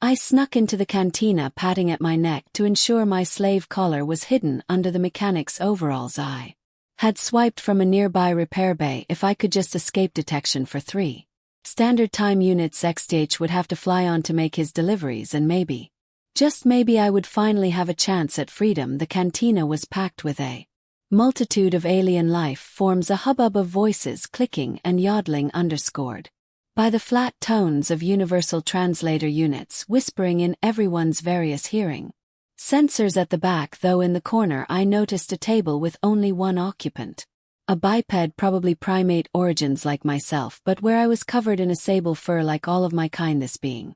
I snuck into the cantina, patting at my neck to ensure my slave collar was hidden under the mechanic's overalls. I had swiped from a nearby repair bay if I could just escape detection for 3 standard time units. XTH would have to fly on to make his deliveries, and maybe, just maybe, I would finally have a chance at freedom. The cantina was packed with a multitude of alien life forms, a hubbub of voices clicking and yodeling, underscored by the flat tones of universal translator units whispering in everyone's various hearing sensors. At the back, though, in the corner, I noticed a table with only one occupant. A biped, probably primate origins like myself, but where I was covered in a sable fur like all of my kind. This being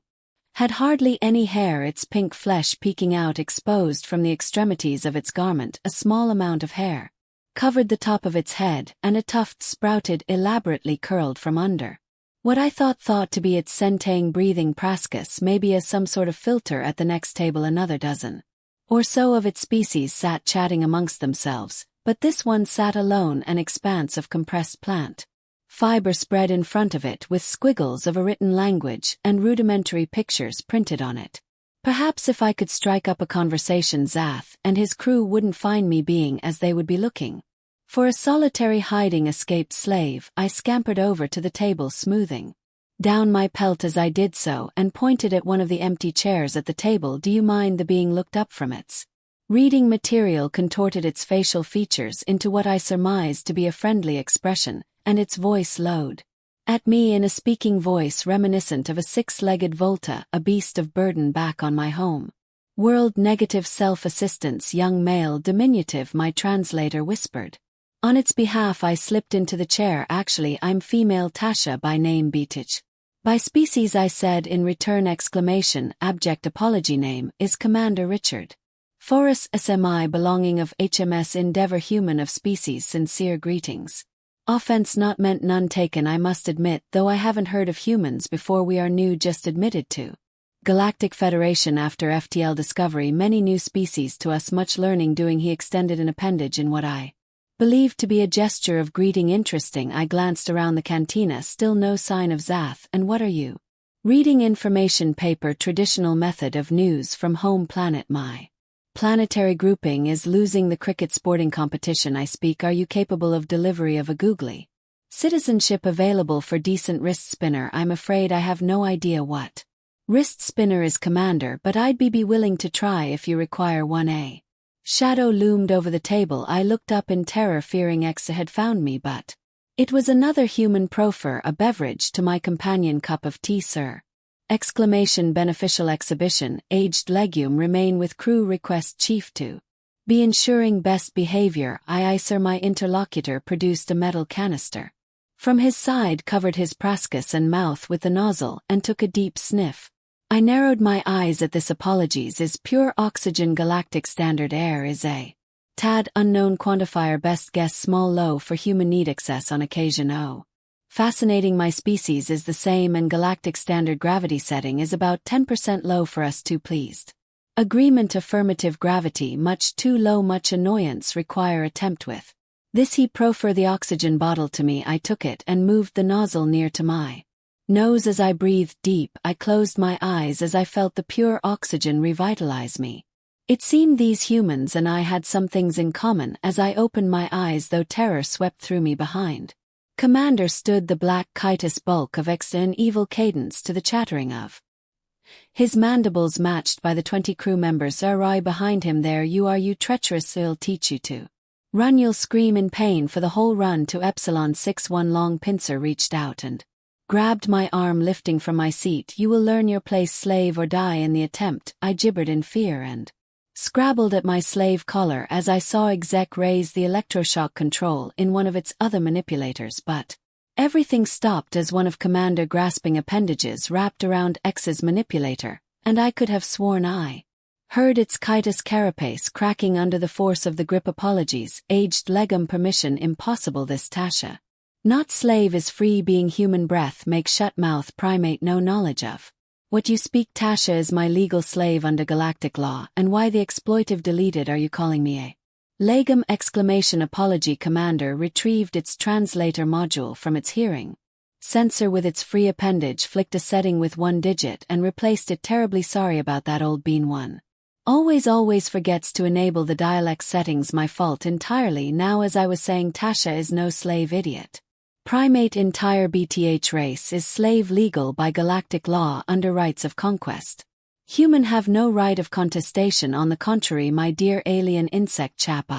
had hardly any hair, its pink flesh peeking out exposed from the extremities of its garment. A small amount of hair covered the top of its head, and a tuft sprouted elaborately curled from under what I thought to be its sentang breathing prascus, maybe as some sort of filter. At the next table, another dozen or so of its species sat chatting amongst themselves, but this one sat alone, an expanse of compressed plant fiber spread in front of it with squiggles of a written language and rudimentary pictures printed on it. Perhaps if I could strike up a conversation, Zath and his crew wouldn't find me, being as they would be looking for a solitary hiding escaped slave. I scampered over to the table, smoothing down my pelt as I did so, and pointed at one of the empty chairs at the table. Do you mind? The being looked up from its reading material, contorted its facial features into what I surmised to be a friendly expression, and its voice lowed at me in a speaking voice reminiscent of a 6-legged Volta, a beast of burden back on my home world. Negative self-assistance, young male, diminutive, my translator whispered. On its behalf, I slipped into the chair. Actually, I'm female, Tasha by name, Beatich by species, I said in return. Exclamation, abject apology. Name is Commander Richard Forrest, SMI, belonging of HMS Endeavour, human of species. Sincere greetings. Offense not meant, none taken. I must admit, though I haven't heard of humans before. We are new, just admitted to Galactic Federation after FTL discovery. Many new species to us, much learning doing. He extended an appendage in what I believed to be a gesture of greeting. Interesting. I glanced around the cantina, still no sign of Zath. And what are you reading? Information paper, traditional method of news from home planet. My planetary grouping is losing the cricket sporting competition. I speak. Are you capable of delivery of a googly citizenship available for decent wrist spinner? I'm afraid I have no idea what wrist spinner is, Commander, but I'd be willing to try if you require one. A shadow loomed over the table. I looked up in terror, fearing Exa had found me, but it was another human. Proffer a beverage to my companion. Cup of tea, sir. Exclamation. Beneficial exhibition. Aged legume. Remain with crew. Request chief to be ensuring best behavior. Aye, sir. My interlocutor produced a metal canister from his side, covered his prascus and mouth with the nozzle, and took a deep sniff. I narrowed my eyes at this. Apologies, is pure oxygen. Galactic standard air is a tad unknown quantifier. Best guess small, low for human need. Excess on occasion. Oh, fascinating. My species is the same, and galactic standard gravity setting is about 10% low for us too. Pleased agreement. Affirmative. Gravity much too low. Much annoyance. Require attempt with this. He proffered the oxygen bottle to me. I took it and moved the nozzle near to my nose. As I breathed deep, I closed my eyes as I felt the pure oxygen revitalize me. It seemed these humans and I had some things in common. As I opened my eyes, though, terror swept through me. Behind Commander stood the black chitus bulk of Exa, an evil cadence to the chattering of his mandibles, matched by the 20 crew members. Right behind him. There you are, you treacherous, I'll teach you to run. You'll scream in pain for the whole run to Epsilon 6. One long pincer reached out and grabbed my arm, lifting from my seat. You will learn your place, slave, or die in the attempt. I gibbered in fear and scrabbled at my slave collar as I saw Exec raise the electroshock control in one of its other manipulators, but everything stopped as one of Commander grasping appendages wrapped around X's manipulator, and I could have sworn I heard its chitus carapace cracking under the force of the grip. Apologies, aged legum. Permission impossible. This Tasha not slave is free being. Human breath make shut mouth. Primate no knowledge of what you speak. Tasha is my legal slave under galactic law. And why the exploitive deleted? Are you calling me a legum? Exclamation. Apology. Commander retrieved its translator module from its hearing Sensor with its free appendage flicked a setting with 1 digit and replaced it. Terribly sorry about that, old bean one. Always forgets to enable the dialect settings. My fault entirely. Now, as I was saying, Tasha is no slave idiot. Primate entire BTH race is slave legal by galactic law under rights of conquest. Human have no right of contestation. On the contrary, my dear alien insect chap,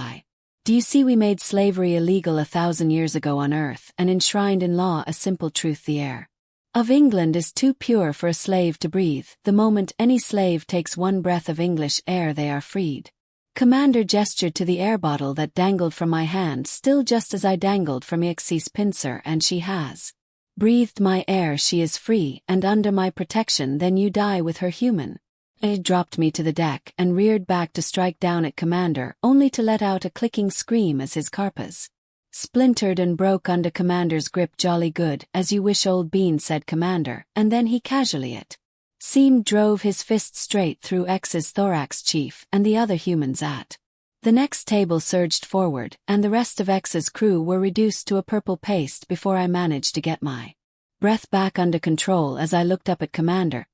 do you see we made slavery illegal 1,000 years ago on Earth and enshrined in law a simple truth: the air of England is too pure for a slave to breathe. The moment any slave takes 1 breath of English air, they are freed. Commander gestured to the air bottle that dangled from my hand, still just as I dangled from Ixie's pincer, and she has breathed my air. She is free and under my protection. Then you die with her, human. It dropped me to the deck and reared back to strike down at Commander, only to let out a clicking scream as his carpas splintered and broke under Commander's grip. Jolly good, as you wish, old bean, said Commander, and then he casually drove his fist straight through X's thorax. Chief and the other humans at the next table surged forward, and the rest of X's crew were reduced to a purple paste before I managed to get my breath back under control. As I looked up at Commander,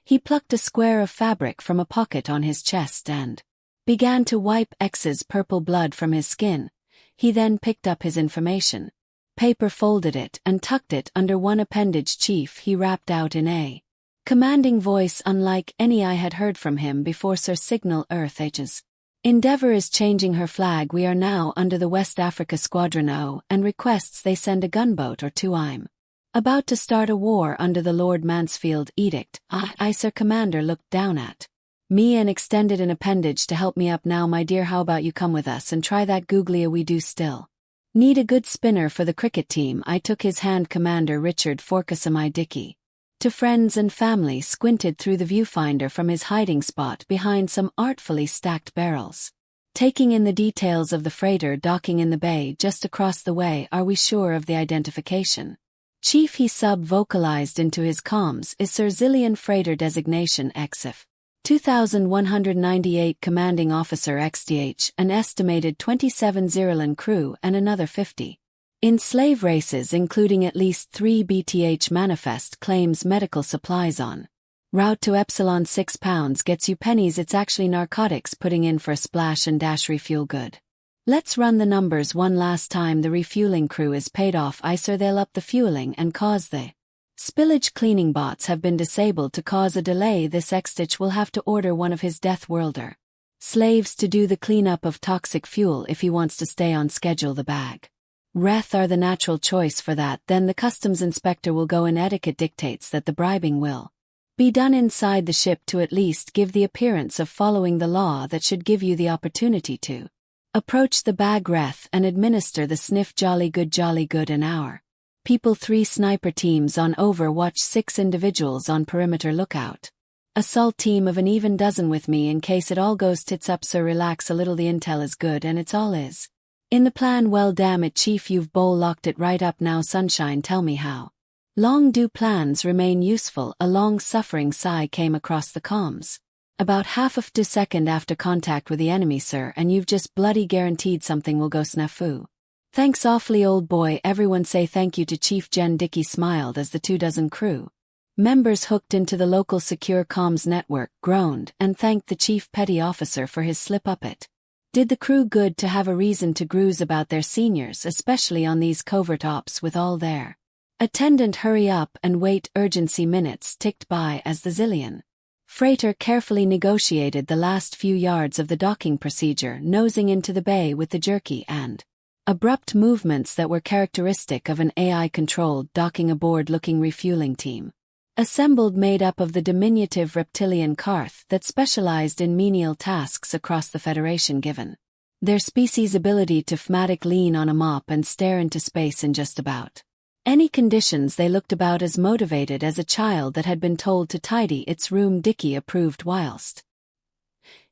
he plucked a square of fabric from a pocket on his chest and began to wipe X's purple blood from his skin. He then picked up his information paper, folded it, and tucked it under 1 appendage. Chief, he rapped out in a commanding voice unlike any I had heard from him before. Sir, signal Earth H's Endeavour is changing her flag. We are now under the West Africa Squadron O, and requests they send a gunboat or 2. I'm about to start a war under the Lord Mansfield Edict. I, Sir. Commander looked down at me and extended an appendage to help me up. Now, my dear, how about you come with us and try that googlia? We do still need a good spinner for the cricket team. I took his hand. Commander Richard Forkasam I Dicky, to friends and family, squinted through the viewfinder from his hiding spot behind some artfully stacked barrels, taking in the details of the freighter docking in the bay just across the way. Are we sure of the identification, Chief? He sub-vocalized into his comms. Is Sir Zillion freighter designation XF 2198, commanding officer XDH, an estimated 27 Zirlan crew and another 50 in slave races, including at least 3 BTH. Manifest claims medical supplies on route to Epsilon. 6 pounds gets you pennies. It's actually narcotics. Putting in for a splash and dash refuel. Good. Let's run the numbers one last time. The refueling crew is paid off. I, sir. They'll up the fueling and cause the spillage. Cleaning bots have been disabled to cause a delay. This Xstitch will have to order one of his Death Worlder slaves to do the cleanup of toxic fuel if he wants to stay on schedule. The bag Reth are the natural choice for that. Then the customs inspector will go, and etiquette dictates that the bribing will be done inside the ship to at least give the appearance of following the law. That should give you the opportunity to approach the bag Reth and administer the sniff. Jolly good. An hour. People. 3 sniper teams on Overwatch, 6 individuals on perimeter lookout. Assault team of an even dozen with me in case it all goes tits up. Sir, relax a little. The intel is good and it's all is in the plan. Well, damn it, Chief, you've locked it right up now. Sunshine, tell me how long do plans remain useful? A long-suffering sigh came across the comms. About half of 2 seconds after contact with the enemy, sir, and you've just bloody guaranteed something will go snafu. Thanks awfully, old boy. Everyone say thank you to Chief. Jen Dickey smiled as the 24 crew members hooked into the local secure comms network groaned and thanked the chief petty officer for his slip-up. It did the crew good to have a reason to grouse about their seniors, especially on these covert ops with all their attendant hurry up and wait urgency. Minutes ticked by as the Zillion freighter carefully negotiated the last few yards of the docking procedure, nosing into the bay with the jerky and abrupt movements that were characteristic of an AI-controlled docking-aboard-looking refueling team, assembled, made up of the diminutive reptilian Karth that specialized in menial tasks across the Federation. Given their species' ability to phmatic lean on a mop and stare into space in just about any conditions, they looked about as motivated as a child that had been told to tidy its room. Dicky approved, whilst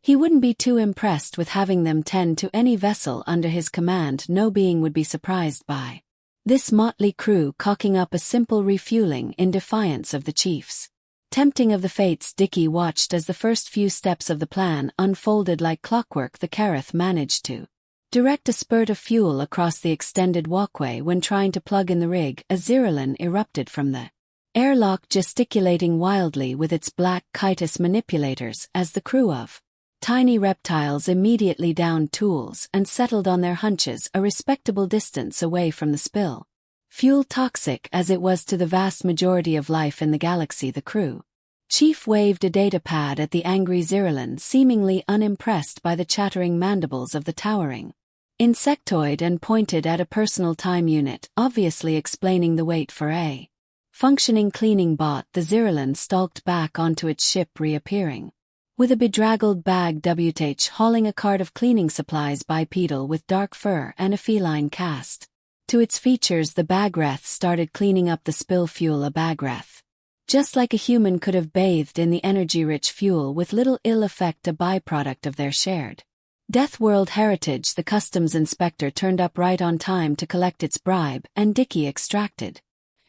he wouldn't be too impressed with having them tend to any vessel under his command. No being would be surprised by this motley crew cocking up a simple refueling in defiance of the chief's tempting of the fates. Dicky watched as the first few steps of the plan unfolded like clockwork. The Kareth managed to Direct a spurt of fuel across the extended walkway when trying to plug in the rig. A Ziralin erupted from the airlock, gesticulating wildly with its black chitus manipulators as the crew of tiny reptiles immediately downed tools and settled on their hunches a respectable distance away from the spill. Fuel toxic as it was to the vast majority of life in the galaxy, the crew chief waved a data pad at the angry Ziralin, seemingly unimpressed by the chattering mandibles of the towering insectoid, and pointed at a personal time unit, obviously explaining the wait for a functioning cleaning bot. The Ziralin stalked back onto its ship, reappearing with a bedraggled bag WTH, hauling a cart of cleaning supplies, bipedal with dark fur and a feline cast to its features. The Bagreth started cleaning up the spill fuel. A Bagreth, just like a human, could have bathed in the energy-rich fuel with little ill effect, a byproduct of their shared Death World heritage. The customs inspector turned up right on time to collect its bribe, and Dickie extracted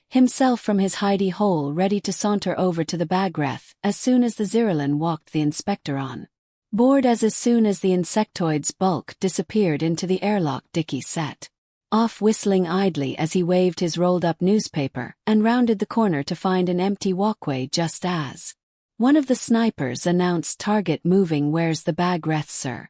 himself from his hidey hole, ready to saunter over to the Bagreth as soon as the Ziralin walked the inspector on board. As soon as the insectoid's bulk disappeared into the airlock, Dickie set off whistling idly as he waved his rolled-up newspaper and rounded the corner to find an empty walkway just as one of the snipers announced, "Target moving. Where's the Bagreth, sir?"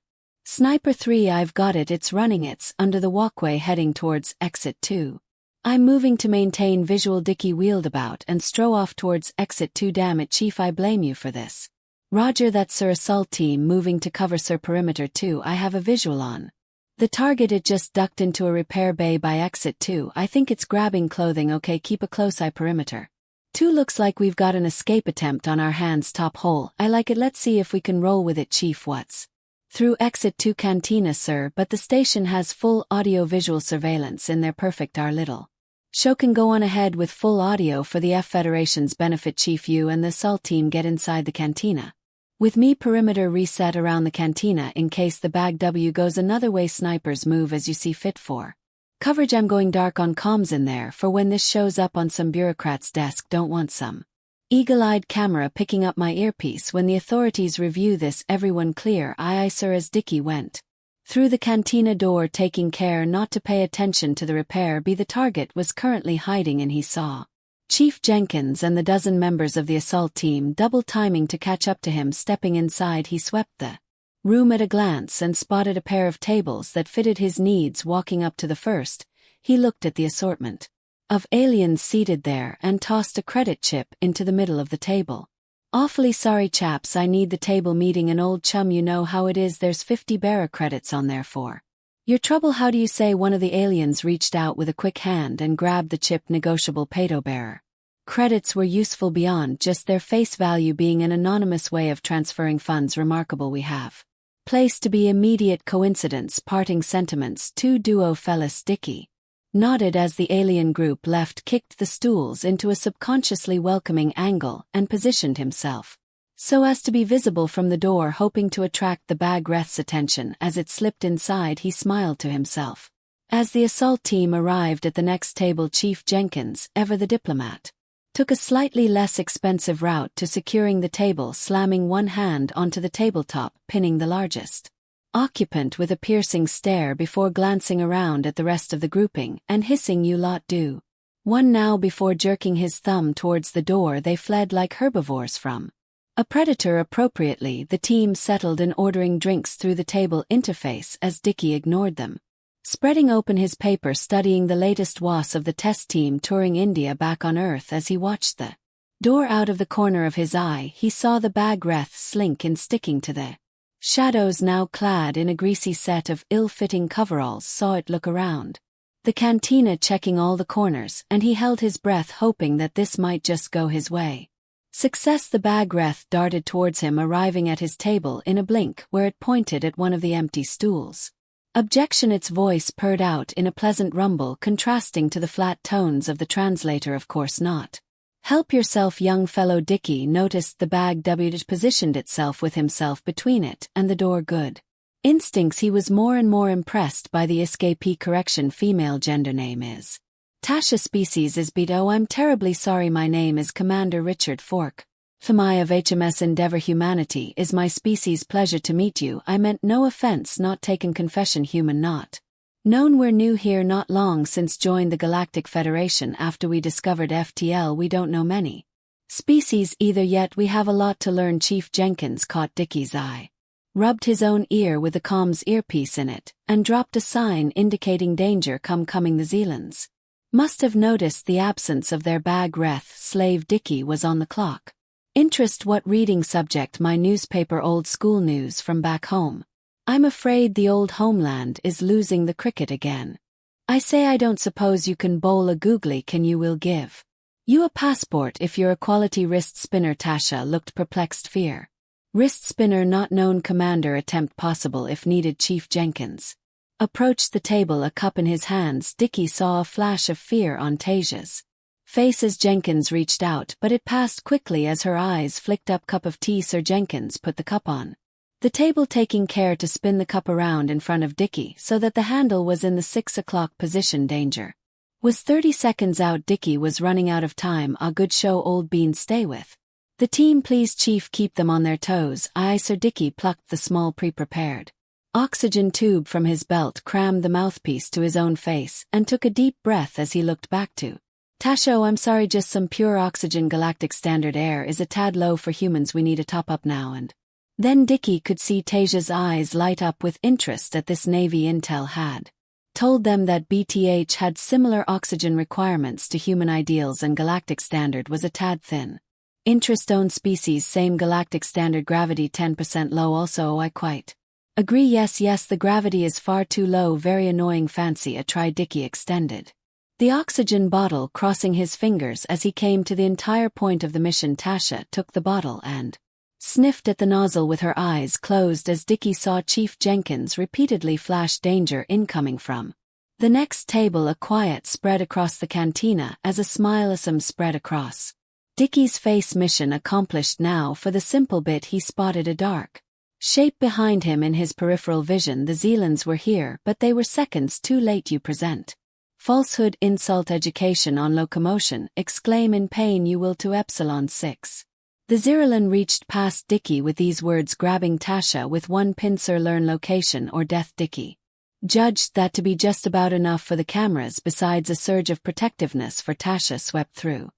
"Sniper 3, I've got it. It's running. It's under the walkway heading towards exit 2. I'm moving to maintain visual." Dickie wheeled about and strode off towards exit 2. "Damn it, Chief, I blame you for this." "Roger that, sir. Assault team moving to cover, sir. Perimeter 2, I have a visual on the target. It just ducked into a repair bay by exit 2. I think it's grabbing clothing. Okay, keep a close eye. Perimeter 2, looks like we've got an escape attempt on our hands. Top hole. I like it. Let's see if we can roll with it, Chief." "What's through exit 2 cantina, sir, but the station has full audio-visual surveillance in there." "Perfect. Our little show can go on ahead with full audio for the Federation's benefit, Chief. You and the assault team get inside the cantina with me. Perimeter reset around the cantina in case the Bag W goes another way. Snipers move as you see fit for coverage. I'm going dark on comms in there for when this shows up on some bureaucrat's desk. Don't want some eagle-eyed camera picking up my earpiece when the authorities review this. Everyone clear?" "Aye aye, sir." As Dickie went through the cantina door, taking care not to pay attention to the repair bay the target was currently hiding in, he saw Chief Jenkins and the dozen members of the assault team double-timing to catch up to him. Stepping inside, he swept the room at a glance and spotted a pair of tables that fitted his needs. Walking up to the first, he looked at the assortment of aliens seated there and tossed a credit chip into the middle of the table. "Awfully sorry, chaps, I need the table. Meeting an old chum. You know how it is. There's 50 bearer credits on there for your trouble. How do you say?" One of the aliens reached out with a quick hand and grabbed the chip. "Negotiable, pedo bearer credits were useful beyond just their face value being an anonymous way of transferring funds. Remarkable. We have place to be." Immediate coincidence. Parting sentiments. "Two duo fellas." Dickie nodded as the alien group left, kicked the stools into a subconsciously welcoming angle, and positioned himself so as to be visible from the door, hoping to attract the Bagreth's attention. As it slipped inside, he smiled to himself. As the assault team arrived at the next table, Chief Jenkins, ever the diplomat, took a slightly less expensive route to securing the table, slamming one hand onto the tabletop, pinning the largest occupant with a piercing stare before glancing around at the rest of the grouping and hissing, "You lot do one now." Before jerking his thumb towards the door, they fled like herbivores from a predator. Appropriately, the team settled in ordering drinks through the table interface as Dickie ignored them, spreading open his paper, studying the latest was of the test team touring India back on Earth. As he watched the door out of the corner of his eye, he saw the Bagreth slink in, sticking to the shadows. Now clad in a greasy set of ill-fitting coveralls, saw it look around the cantina, checking all the corners, and he held his breath, hoping that this might just go his way. Success. The Bagreth darted towards him, arriving at his table in a blink, where it pointed at one of the empty stools. "Objection." Its voice purred out in a pleasant rumble, contrasting to the flat tones of the translator. "Of course not. Help yourself, young fellow." Dickie noticed the Bag W positioned itself with himself between it and the door. Good instincts. He was more and more impressed by the escapee. Correction, female, gender name is Tasha, species is Beto. "I'm terribly sorry, my name is Commander Richard Fork. Thmai of HMS Endeavour Humanity is my species pleasure to meet you. I meant no offense not taken confession human not. Known we're new here not long since joined the Galactic Federation after we discovered FTL we don't know many species either yet we have a lot to learn. Chief Jenkins caught Dickie's eye, rubbed his own ear with the comms earpiece in it, and dropped a sign indicating danger coming. The Zealands must have noticed the absence of their bag reth slave. Dickie was on the clock. Interest what reading subject my newspaper old school news from back home. I'm afraid the old homeland is losing the cricket again. I say I don't suppose you can bowl a googly can you will give you a passport if you're a quality wrist spinner. Tasha looked perplexed. Fear. Wrist spinner not known. Commander attempt possible if needed. Chief Jenkins approached the table, a cup in his hands. Dickie saw a flash of fear on Tasia's face as Jenkins reached out, but it passed quickly as her eyes flicked up. Cup of tea. Sir Jenkins put the cup on the table, taking care to spin the cup around in front of Dickie so that the handle was in the 6 o'clock position. Danger was 30 seconds out. Dickie was running out of time. A good show old bean. Stay with the team please chief, keep them on their toes. Aye sir. Dickie plucked the small pre-prepared oxygen tube from his belt, crammed the mouthpiece to his own face, and took a deep breath as he looked back to Tasha. Oh, I'm sorry, just some pure oxygen. Galactic standard air is a tad low for humans, we need a top up now. And then Dickie could see Tasia's eyes light up with interest at this. Navy intel had told them that BTH had similar oxygen requirements to human ideals and galactic standard was a tad thin. Interest own species same galactic standard gravity 10% low also. Oh, I quite agree. Yes, the gravity is far too low, very annoying. Fancy a try. Dickie extended the oxygen bottle, crossing his fingers as he came to the entire point of the mission. Tasha took the bottle and sniffed at the nozzle with her eyes closed as Dickie saw Chief Jenkins repeatedly flash danger incoming from the next table. A quiet spread across the cantina as a smilesome spread across Dickie's face. Mission accomplished now. For the simple bit he spotted a dark shape behind him in his peripheral vision. The Zealands were here, but they were seconds too late. You present falsehood, insult education on locomotion, exclaim in pain you will to Epsilon 6. The Zealand reached past Dickie with these words, grabbing Tasha with one pincer. Learn location or death. Dickie judged that to be just about enough for the cameras. Besides, a surge of protectiveness for Tasha swept through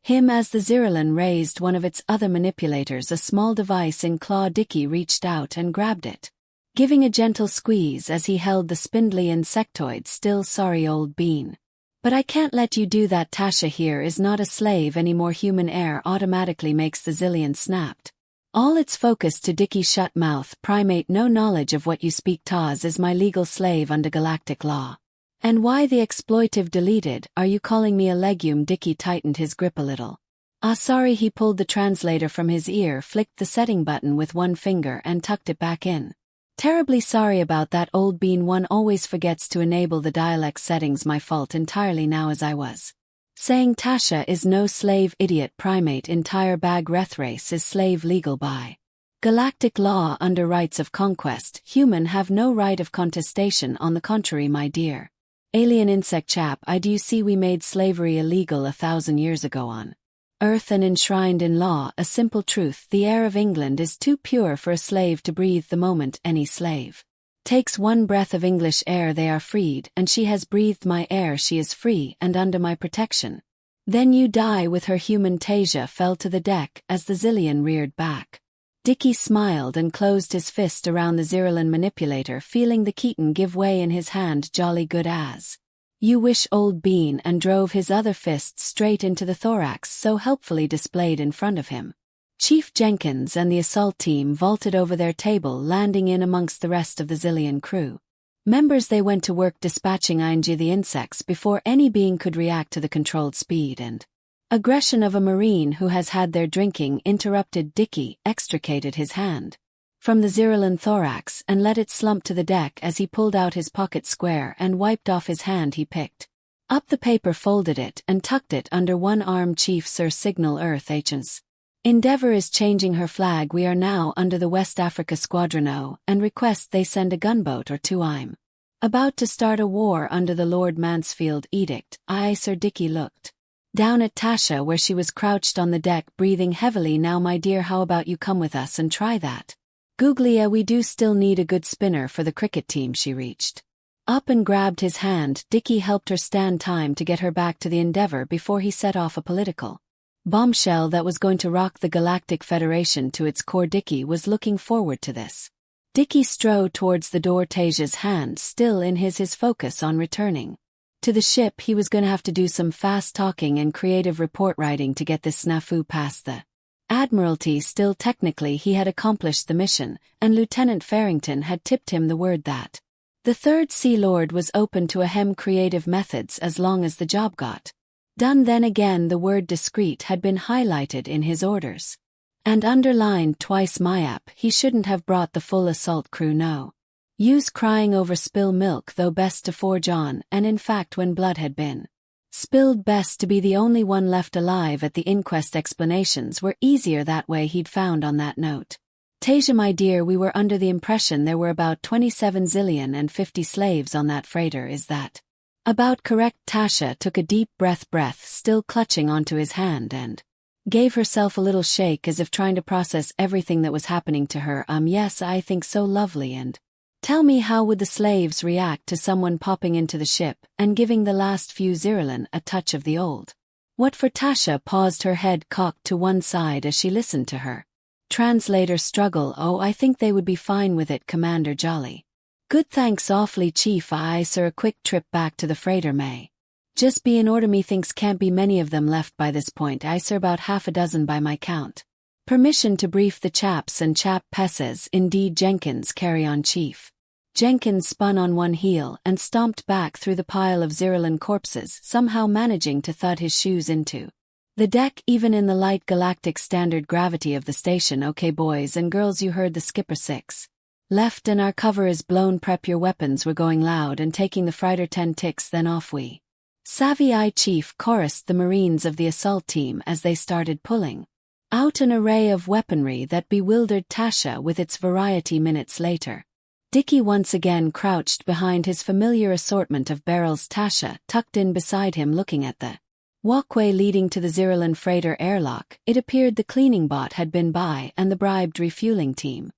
him as the Zealand raised one of its other manipulators, a small device in claw. Dickie reached out and grabbed it, giving a gentle squeeze as he held the spindly insectoid still. Sorry old bean, but I can't let you do that. Tasha here is not a slave anymore. Human air automatically makes the Zillion snapped all its focus to Dickie. Shut mouth, primate, no knowledge of what you speak. Taz is my legal slave under galactic law. And why the exploitive deleted? Are you calling me a legume? Dickie tightened his grip a little. Ah, sorry. He pulled the translator from his ear, flicked the setting button with one finger and tucked it back in. Terribly sorry about that old bean, one always forgets to enable the dialect settings. My fault entirely. Now as I was saying, Tasha is no slave, idiot primate. Entire bag reth race is slave legal by galactic law under rights of conquest. Human have no right of contestation. On the contrary, my dear alien insect chap, I do see we made slavery illegal 1,000 years ago on Earth and enshrined in law. A simple truth, the air of England is too pure for a slave to breathe. The moment any slave takes one breath of English air they are freed, and she has breathed my air she is free and under my protection. Then you die with her. Human. Tasia fell to the deck as the Zillion reared back. Dickie smiled and closed his fist around the Zealand manipulator, feeling the Keaton give way in his hand. Jolly good as you wish old bean, and drove his other fist straight into the thorax so helpfully displayed in front of him. Chief Jenkins and the assault team vaulted over their table, landing in amongst the rest of the Zillion crew members. They went to work dispatching the insects before any being could react to the controlled speed and aggression of a marine who has had their drinking interrupted. Dickie extricated his hand from the Zealand thorax and let it slump to the deck as he pulled out his pocket square and wiped off his hand. He picked up the paper, folded it, and tucked it under one arm. Chief Sir, signal Earth agents. Endeavour is changing her flag. We are now under the West Africa Squadron O, and request they send a gunboat or two. I'm about to start a war under the Lord Mansfield Edict. Aye, Sir. Dickie looked Down at Tasha where she was crouched on the deck breathing heavily. Now my dear, how about you come with us and try that? Googlia, we do still need a good spinner for the cricket team. She reached up and grabbed his hand. Dickie helped her stand time to get her back to the Endeavour before he set off a political bombshell that was going to rock the Galactic Federation to its core. Dickie was looking forward to this. Dickie strode towards the door, Tasia's hand still in his focus on returning to the ship. He was going to have to do some fast talking and creative report writing to get this snafu past the Admiralty. Still, technically he had accomplished the mission, and Lieutenant Farrington had tipped him the word that the Third Sea Lord was open to creative methods as long as the job got done. Then again, the word discreet had been highlighted in his orders and underlined twice. Mayap, he shouldn't have brought the full assault crew. No use crying over spill milk, though best to forge on, and in fact when blood had been spilled, best to be the only one left alive at the inquest. Explanations were easier that way, he'd found on that note. Tasia, my dear, we were under the impression there were about 27 zillion and 50 slaves on that freighter. Is that about correct? Tasha took a deep breath, still clutching onto his hand, and gave herself a little shake as if trying to process everything that was happening to her. Yes, I think so. Lovely. And tell me, how would the slaves react to someone popping into the ship and giving the last few zirillin a touch of the old what for? Tasha paused, her head cocked to one side as she listened to her translator struggle. Oh, I think they would be fine with it, Commander. Jolly good, thanks awfully, Chief. Aye, sir. A quick trip back to the freighter may just be in order. Methinks can't be many of them left by this point. Aye, sir. About half a dozen by my count. Permission to brief the chaps and chap pesses. Indeed, Jenkins. Carry on, Chief. Jenkins spun on one heel and stomped back through the pile of zirillin corpses, somehow managing to thud his shoes into the deck even in the light galactic standard gravity of the station. Okay, boys and girls, you heard the skipper. 6 left and our cover is blown. Prep your weapons. We're going loud and taking the freighter. 10 ticks, then off we savvy. Aye, Chief, chorused the Marines of the assault team as they started pulling out an array of weaponry that bewildered Tasha with its variety. Minutes later, Dickie once again crouched behind his familiar assortment of barrels. Tasha tucked in beside him, looking at the walkway leading to the zirillin freighter airlock. It appeared the cleaning bot had been by and the bribed refueling team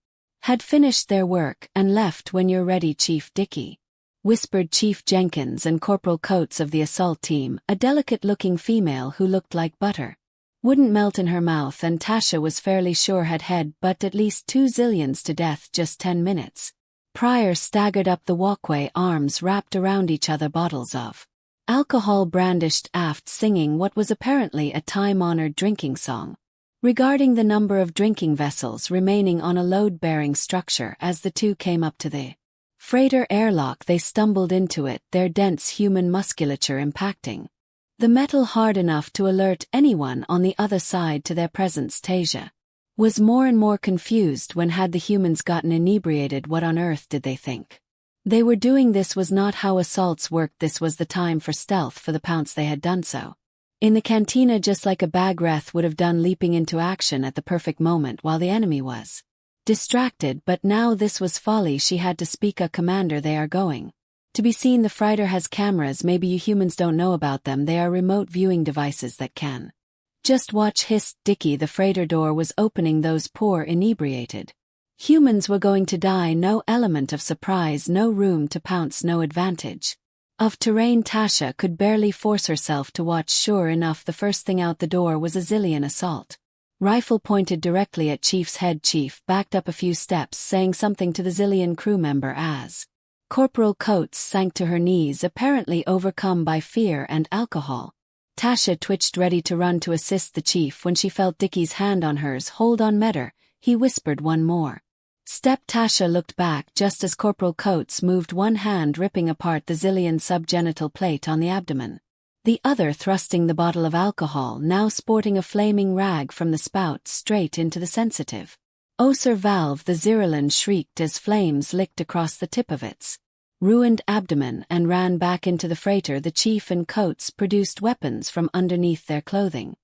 had finished their work and left. When you're ready, Chief. Dickie whispered Chief Jenkins and Corporal Coates of the assault team, a delicate-looking female who looked like butter wouldn't melt in her mouth, and Tasha was fairly sure had but at least 2 zillions to death just 10 minutes prior. Staggered up the walkway, arms wrapped around each other, bottles of alcohol brandished aft, singing what was apparently a time-honored drinking song regarding the number of drinking vessels remaining on a load-bearing structure. As the two came up to the freighter airlock, they stumbled into it, their dense human musculature impacting the metal hard enough to alert anyone on the other side to their presence. Tasia was more and more confused. When had the humans gotten inebriated? What on earth did they think they were doing? This was not how assaults worked. This was the time for stealth. For the pounce they had done so in the cantina, just like a Bagreth would have done, leaping into action at the perfect moment while the enemy was distracted. But now this was folly. She had to speak. Commander, they are going to be seen. The freighter has cameras. Maybe you humans don't know about them. They are remote viewing devices that can just watch. Hissed Dickie. The freighter door was opening. Those poor inebriated humans were going to die. No element of surprise, no room to pounce, no advantage of terrain. Tasha could barely force herself to watch. Sure enough, the first thing out the door was a zillion assault rifle pointed directly at Chief's head. Chief backed up a few steps, saying something to the zillion crew member as Corporal Coates sank to her knees, apparently overcome by fear and alcohol. Tasha twitched, ready to run to assist the chief, when she felt Dickie's hand on hers. Hold on, Metter, he whispered. One more step. Tasha looked back just as Corporal Coates moved one hand, ripping apart the zillion subgenital plate on the abdomen, the other thrusting the bottle of alcohol, now sporting a flaming rag from the spout, straight into the sensitive Oser valve. The zirillin shrieked as flames licked across the tip of its ruined abdomen and ran back into the freighter. The chief and Coates produced weapons from underneath their clothing,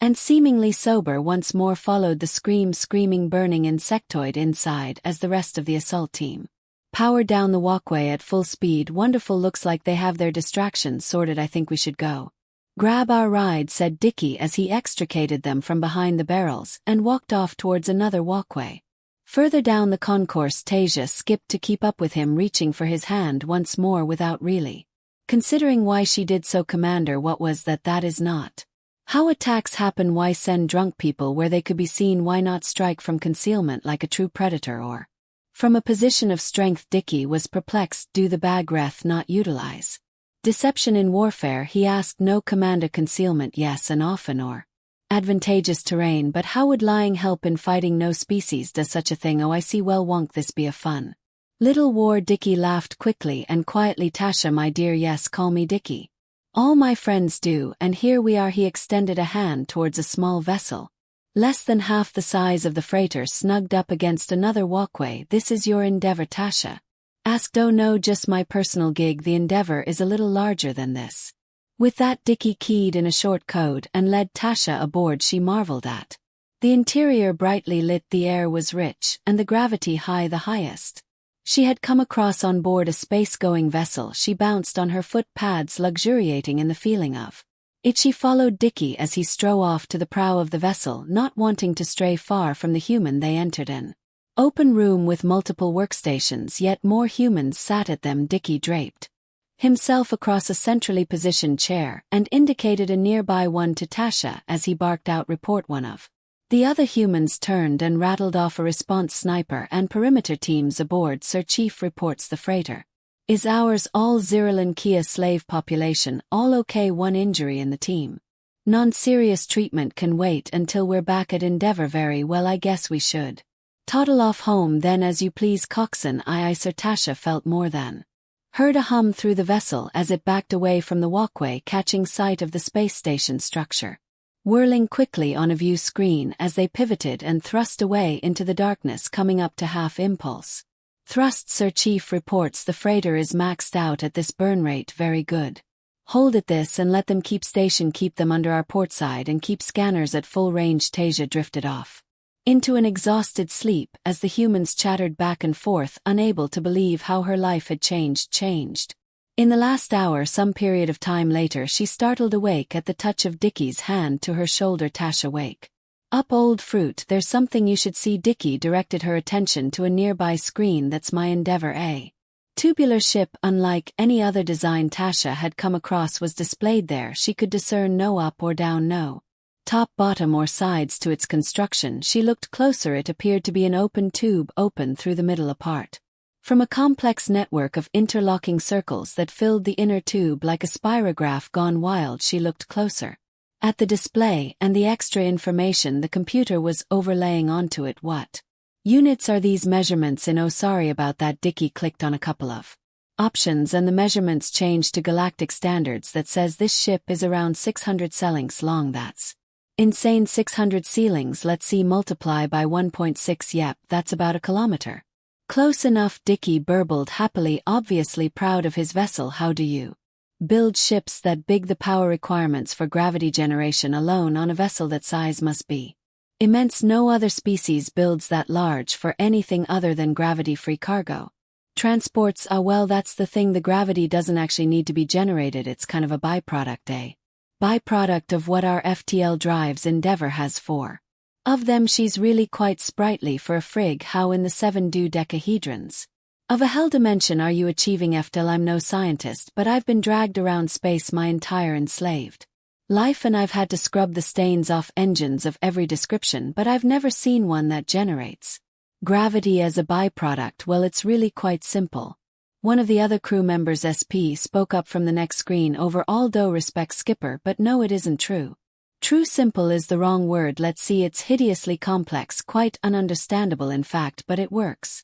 and seemingly sober once more followed the screaming burning insectoid inside as the rest of the assault team powered down the walkway at full speed. Wonderful, looks like they have their distractions sorted. I think we should go. Grab our ride, said Dickie as he extricated them from behind the barrels and walked off towards another walkway. Further down the concourse, Tasia skipped to keep up with him, reaching for his hand once more without really considering why she did so. Commander, what was that? That is not how attacks happen. Why send drunk people where they could be seen? Why not strike from concealment like a true predator or from a position of strength? Dickie was perplexed. Do the Bagreth not utilize deception in warfare? He asked. No, Commander. Concealment, yes, and often or advantageous terrain, but how would lying help in fighting? No species does such a thing. Oh, I see. Well, won't this be a fun little war? Dickie laughed quickly and quietly. Tasha, my dear, yes, call me Dickie. All my friends do, and here we are. He extended a hand towards a small vessel, less than half the size of the freighter, snugged up against another walkway. This is your Endeavor? Tasha asked. Oh no, just my personal gig. The Endeavor is a little larger than this. With that, Dickie keyed in a short code and led Tasha aboard. She marveled at the interior, brightly lit, the air was rich, and the gravity high, the highest she had come across on board a space-going vessel. She bounced on her foot pads, luxuriating in the feeling of it. She followed Dickie as he strode off to the prow of the vessel, not wanting to stray far from the human. They entered an open room with multiple workstations, yet more humans sat at them. Dickie draped himself across a centrally positioned chair and indicated a nearby one to Tasha as he barked out, report. One of the other humans turned and rattled off a response. Sniper and perimeter teams aboard, Sir. Chief reports the freighter is ours. All Zirilan Kia slave population, all okay. One injury in the team. Non-serious treatment can wait until we're back at Endeavor. Very well, I guess we should toddle off home then. As you please, coxswain. Aye, Sir. Tasha felt more than heard a hum through the vessel as it backed away from the walkway, catching sight of the space station structure whirling quickly on a view screen as they pivoted and thrust away into the darkness, coming up to half impulse thrust. Sir. Chief reports the freighter is maxed out at this burn rate. Very good. Hold at this and let them keep station. Keep them under our port side and keep scanners at full range. Tasia drifted off into an exhausted sleep as the humans chattered back and forth, unable to believe how her life had changed. In the last hour, some period of time later, she startled awake at the touch of Dickie's hand to her shoulder. Tasha, wake up, old fruit, there's something you should see. Dickie directed her attention to a nearby screen. That's my Endeavor, a tubular ship unlike any other design Tasha had come across was displayed there. She could discern no up or down, no top, bottom, or sides to its construction. She looked closer. It appeared to be an open tube, open through the middle, apart from a complex network of interlocking circles that filled the inner tube like a spirograph gone wild. She looked closer at the display and the extra information the computer was overlaying onto it. What units are these measurements in? Oh, sorry about that. Dickie clicked on a couple of options and the measurements changed to galactic standards. That says this ship is around 600 ceilings long. That's insane. 600 ceilings. Let's see, multiply by 1.6. Yep, that's about a kilometer. Close enough. Dickie burbled happily, obviously proud of his vessel. How do you build ships that big? The power requirements for gravity generation alone on a vessel that size must be immense. No other species builds that large for anything other than gravity-free cargo transports. Well, that's the thing. The gravity doesn't actually need to be generated. It's kind of a byproduct, byproduct of what our FTL drives. Endeavor has 4 of them. She's really quite sprightly for a frig. How in the 7 dodecahedrons of a hell dimension are you achieving FTL? I'm no scientist, but I've been dragged around space my entire enslaved life, and I've had to scrub the stains off engines of every description, but I've never seen one that generates gravity as a byproduct. Well, it's really quite simple. One of the other crew members, SP, spoke up from the next screen. Over all due respect, Skipper, but no, it isn't true. True simple is the wrong word. Let's see, it's hideously complex, quite ununderstandable in fact, but it works.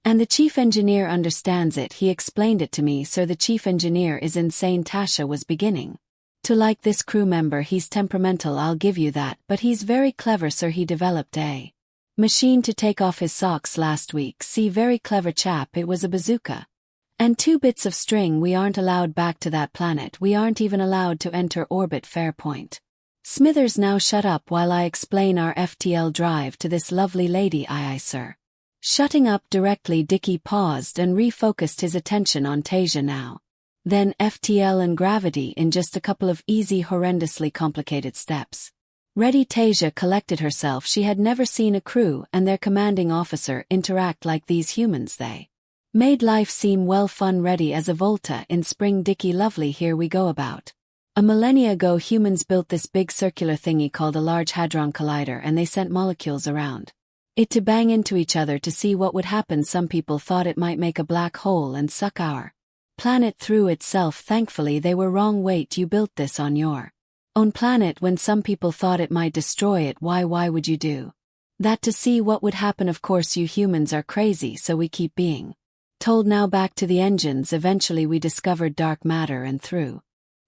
And the chief engineer understands it. He explained it to me. Sir, the chief engineer is insane. Tasha was beginning to like this crew member. He's temperamental, I'll give you that, but he's very clever, sir. He developed a machine to take off his socks last week. See, very clever chap. It was a bazooka and 2 bits of string. We aren't allowed back to that planet. We aren't even allowed to enter orbit. Fair point. Smithers, now shut up while I explain our FTL drive to this lovely lady. Aye, sir. Shutting up directly. Dickie paused and refocused his attention on Tasia now. then FTL and gravity in just a couple of easy, horrendously complicated steps. Ready, Tasia collected herself. She had never seen a crew and their commanding officer interact like these humans. They made life seem well fun. Ready as a Volta in spring. Dicky lovely, here we go. About a millennia ago, humans built this big circular thingy called a Large Hadron Collider, and they sent molecules around it to bang into each other to see what would happen. Some people thought it might make a black hole and suck our planet through itself. Thankfully they were wrong. Wait, you built this on your own planet when some people thought it might destroy it. Why would you do that? To see what would happen. Of course you humans are crazy, so we keep being told. Now back to the engines. Eventually we discovered dark matter, and through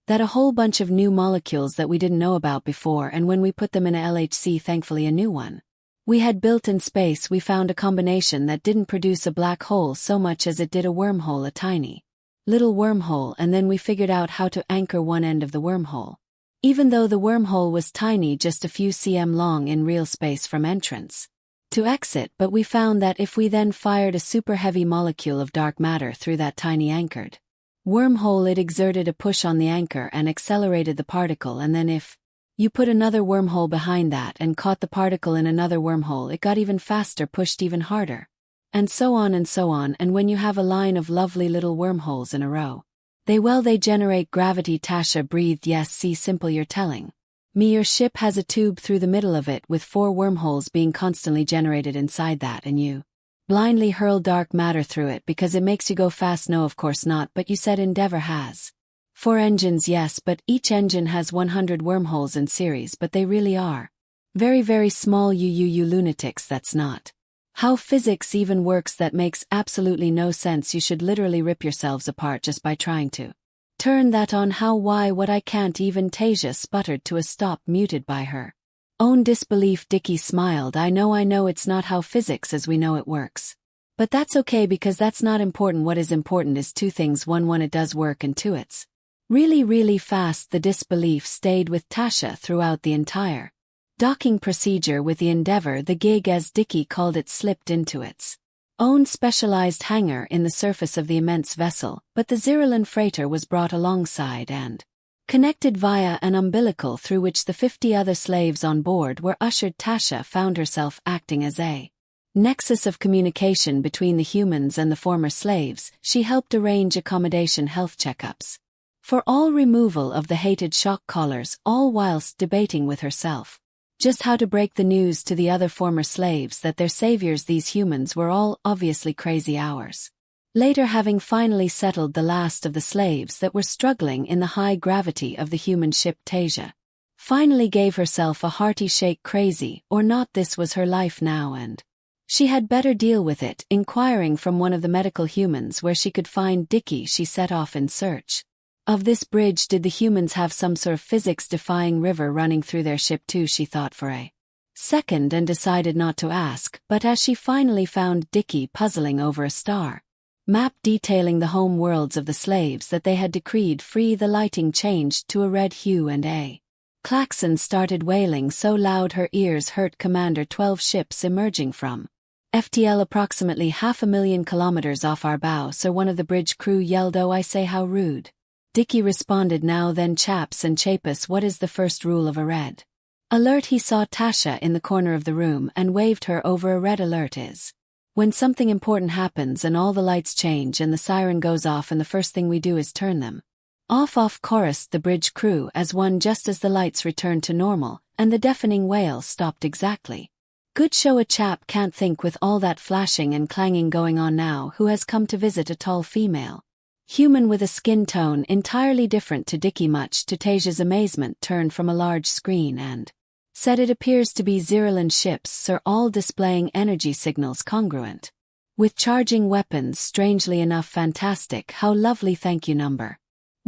that a whole bunch of new molecules that we didn't know about before, and when we put them in a LHC, thankfully a new one we had built in space, we found a combination that didn't produce a black hole so much as it did a wormhole, a tiny little wormhole, and then we figured out how to anchor one end of the wormhole. Even though the wormhole was tiny, just a few cm long in real space from entrance to exit, but we found that if we then fired a super heavy molecule of dark matter through that tiny anchored wormhole, it exerted a push on the anchor and accelerated the particle, and then if you put another wormhole behind that and caught the particle in another wormhole, it got even faster, pushed even harder. And so on and so on, and when you have a line of lovely little wormholes in a row, they generate gravity. Tasha breathed. Yes, see, simple. You're telling me your ship has a tube through the middle of it with 4 wormholes being constantly generated inside that, and you blindly hurl dark matter through it because it makes you go fast? No, of course not, but you said Endeavour has 4 engines. Yes, but each engine has 100 wormholes in series, but they really are very, very small. You lunatics, that's not how physics even works. That makes absolutely no sense. You should literally rip yourselves apart just by trying to turn that on. How, why, what? I can't even. Tasia sputtered to a stop, muted by her own disbelief. Dicky smiled. I know it's not how physics as we know it works. But that's okay, because that's not important. What is important is 2 things. One, it does work, and 2, it's really, really fast. The disbelief stayed with Tasha throughout the entire docking procedure with the Endeavour. The gig, as Dicky called it, slipped into its own specialized hangar in the surface of the immense vessel, but the Zirilan freighter was brought alongside and connected via an umbilical through which the 50 other slaves on board were ushered. Tasha found herself acting as a nexus of communication between the humans and the former slaves. She helped arrange accommodation, health checkups for all, removal of the hated shock collars, all whilst debating with herself just how to break the news to the other former slaves that their saviors, these humans, were all obviously crazy. Hours later, having finally settled the last of the slaves that were struggling in the high gravity of the human ship, Tasia finally gave herself a hearty shake. Crazy or not, this was her life now, and she had better deal with it. Inquiring from one of the medical humans where she could find Dicky, she set off in search of this bridge. Did the humans have some sort of physics-defying river running through their ship too? She thought for a second and decided not to ask, but as she finally found Dicky puzzling over a star map detailing the home worlds of the slaves that they had decreed free, the lighting changed to a red hue and a klaxon started wailing so loud her ears hurt. Commander, 12 ships emerging from FTL approximately 500,000 kilometers off our bow, sir, one of the bridge crew yelled. Oh, I say, how rude. Dicky responded. Now then, chaps and chapus, what is the first rule of a red alert? He saw Tasha in the corner of the room and waved her over. A red alert is when something important happens and all the lights change and the siren goes off, and the first thing we do is turn them off, chorused the bridge crew as one, just as the lights returned to normal and the deafening wail stopped. Exactly. Good show. A chap can't think with all that flashing and clanging going on now who has come to visit a tall female human with a skin tone entirely different to Dicky. Much to Tasia's amazement, turned from a large screen and said, it appears to be Zirilan ships, sir, all displaying energy signals congruent with charging weapons. Strangely enough, fantastic. How lovely. Thank you, number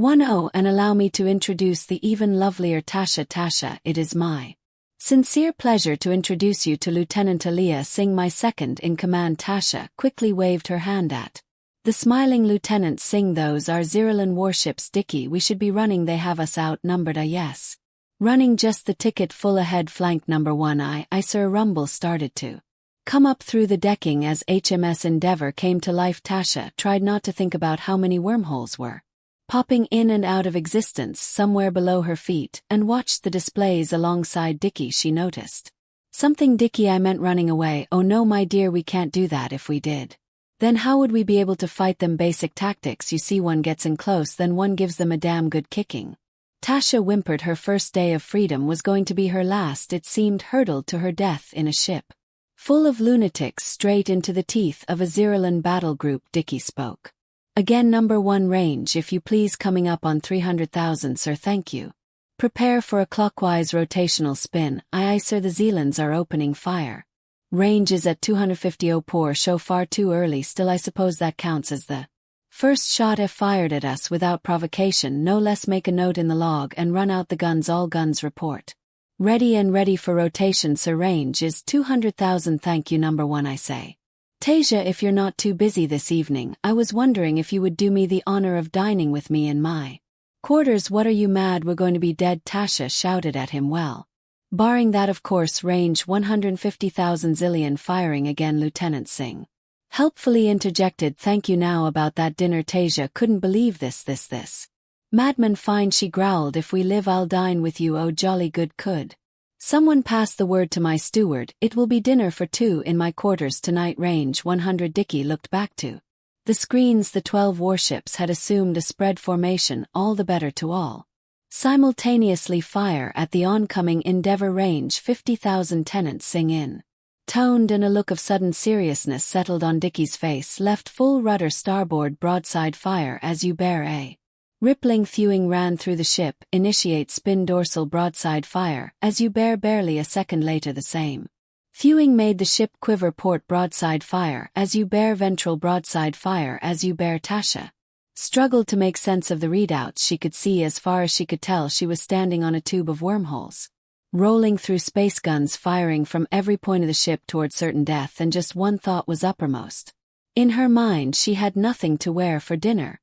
10, and allow me to introduce the even lovelier Tasha. Tasha, it is my sincere pleasure to introduce you to Lieutenant Aliyah Singh, my second in command. Tasha quickly waved her hand at the smiling Lieutenant Singh. Those are Zirilan warships, Dicky. We should be running. They have us outnumbered. Yes. Running just the ticket full ahead. Flank number 1. I sir. A rumble started to come up through the decking as HMS Endeavour came to life. Tasha tried not to think about how many wormholes were popping in and out of existence somewhere below her feet, and watched the displays alongside Dickie. She noticed. Something, Dickie, I meant running away. Oh no, my dear, we can't do that. If we did, then how would we be able to fight them? Basic tactics, you see. One gets in close, then one gives them a damn good kicking. Tasha whimpered. Her first day of freedom was going to be her last, it seemed, hurtled to her death in a ship full of lunatics straight into the teeth of a Zirilan battle group. Dickie spoke. Again, number 1 range, if you please, coming up on 300,000, sir. Thank you. Prepare for a clockwise rotational spin. Aye aye, sir. The Zealands are opening fire. Range is at 250. Oh, poor show, far too early. Still, I suppose that counts as the first shot fired at us without provocation. No less. Make a note in the log and run out the guns. All guns report. Ready and ready for rotation, sir. Range is 200,000. Thank you, number 1, I say. Tasia, if you're not too busy this evening, I was wondering if you would do me the honor of dining with me in my quarters. What, are you mad? We're going to be dead, Tasha shouted at him. Well, barring that, of course. Range 150,000 zillion. Firing again, Lieutenant Singh helpfully interjected. Thank you. Now about that dinner. Tasia couldn't believe this. Madman, fine, she growled. If we live, I'll dine with you. Oh, jolly good. Could someone pass the word to my steward? It will be dinner for 2 in my quarters tonight. Range 100. Dickie looked back to the screens. The 12 warships had assumed a spread formation. All the better to all simultaneously fire at the oncoming Endeavour. Range 50,000. Tenant Singh in toned, and a look of sudden seriousness settled on Dickie's face. Left full rudder, starboard, broadside fire as you bear a rippling thewing ran through the ship. Initiate spin, dorsal, broadside fire as you bear. Barely a second later, the same thewing made the ship quiver. Port, broadside fire as you bear. Ventral, broadside fire as you bear. Tasha struggled to make sense of the readouts. She could see. As far as she could tell, she was standing on a tube of wormholes rolling through space, guns firing from every point of the ship toward certain death, and just one thought was uppermost in her mind. She had nothing to wear for dinner.